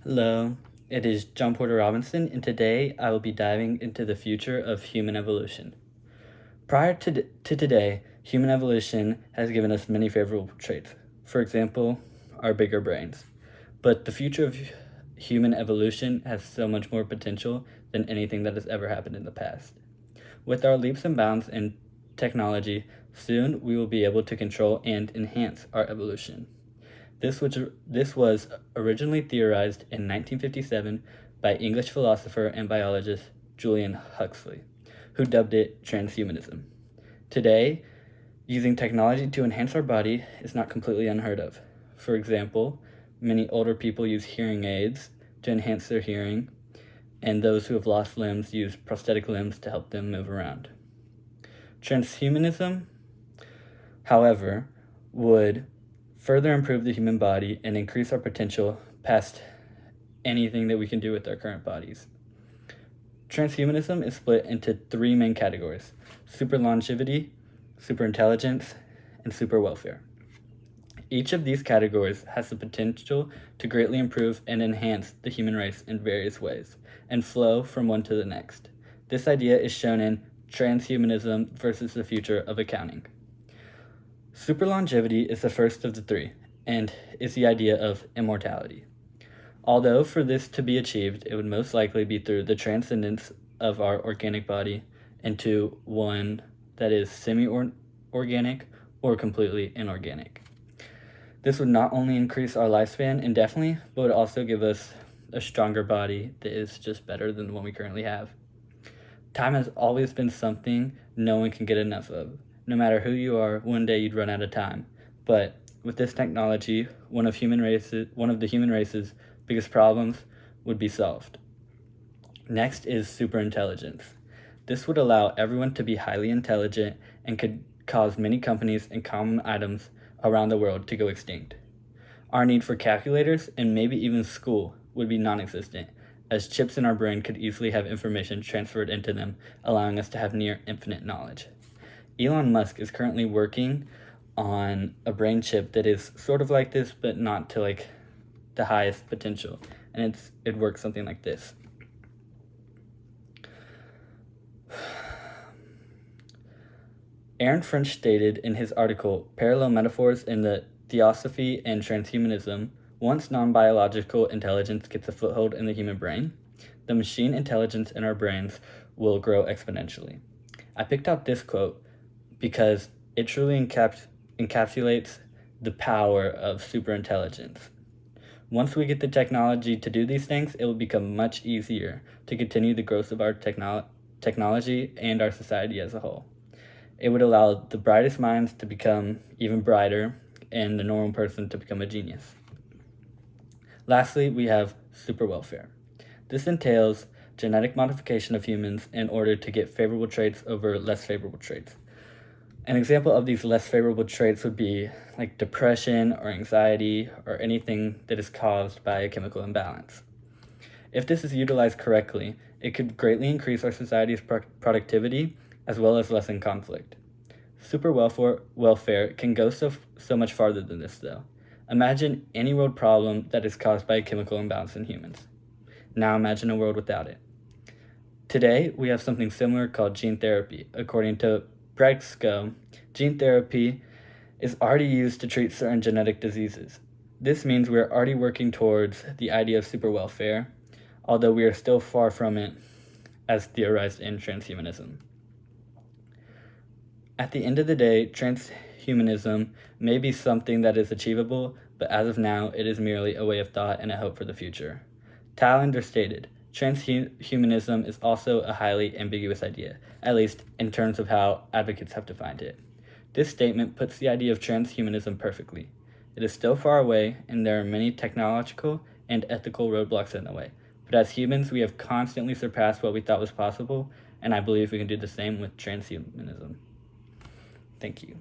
Hello, it is John Porter Robinson, and today I will be diving into the future of human evolution. Prior to today, human evolution has given us many favorable traits. For example, our bigger brains. But the future of human evolution has so much more potential than anything that has ever happened in the past. With our leaps and bounds in technology, soon we will be able to control and enhance our evolution. This was originally theorized in 1957 by English philosopher and biologist Julian Huxley, who dubbed it transhumanism. Today, using technology to enhance our body is not completely unheard of. For example, many older people use hearing aids to enhance their hearing, and those who have lost limbs use prosthetic limbs to help them move around. Transhumanism, however, would further improve the human body and increase our potential past anything that we can do with our current bodies. Transhumanism is split into three main categories: super longevity, super intelligence, and super welfare. Each of these categories has the potential to greatly improve and enhance the human race in various ways and flow from one to the next. This idea is shown in Transhumanism versus the Future of Accounting. Super longevity is the first of the three and is the idea of immortality. Although for this to be achieved, it would most likely be through the transcendence of our organic body into one that is semi-organic or completely inorganic. This would not only increase our lifespan indefinitely, but would also give us a stronger body that is just better than the one we currently have. Time has always been something no one can get enough of. No matter who you are, one day you'd run out of time. But with this technology, one of the human race's biggest problems would be solved. Next is superintelligence. This would allow everyone to be highly intelligent and could cause many companies and common items around the world to go extinct. Our need for calculators and maybe even school would be non-existent, as chips in our brain could easily have information transferred into them, allowing us to have near infinite knowledge. Elon Musk is currently working on a brain chip that is sort of like this, but not to the highest potential, and it works something like this. Aaron French stated in his article, Parallel Metaphors in the Theosophy and Transhumanism, once non-biological intelligence gets a foothold in the human brain, the machine intelligence in our brains will grow exponentially. I picked out this quote because it truly encapsulates the power of superintelligence. Once we get the technology to do these things, it will become much easier to continue the growth of our technology and our society as a whole. It would allow the brightest minds to become even brighter and the normal person to become a genius. Lastly, we have super welfare. This entails genetic modification of humans in order to get favorable traits over less favorable traits. An example of these less favorable traits would be like depression or anxiety or anything that is caused by a chemical imbalance. If this is utilized correctly, it could greatly increase our society's productivity as well as lessen conflict. Super welfare can go so much farther than this, though. Imagine any world problem that is caused by a chemical imbalance in humans. Now imagine a world without it. Today, we have something similar called gene therapy. According to Bresco, gene therapy is already used to treat certain genetic diseases. This means we are already working towards the idea of super welfare, although we are still far from it as theorized in transhumanism. At the end of the day, transhumanism may be something that is achievable, but as of now, it is merely a way of thought and a hope for the future. Talander stated, transhumanism is also a highly ambiguous idea, at least in terms of how advocates have defined it. This statement puts the idea of transhumanism perfectly. It is still far away, and there are many technological and ethical roadblocks in the way. But as humans, we have constantly surpassed what we thought was possible, and I believe we can do the same with transhumanism. Thank you.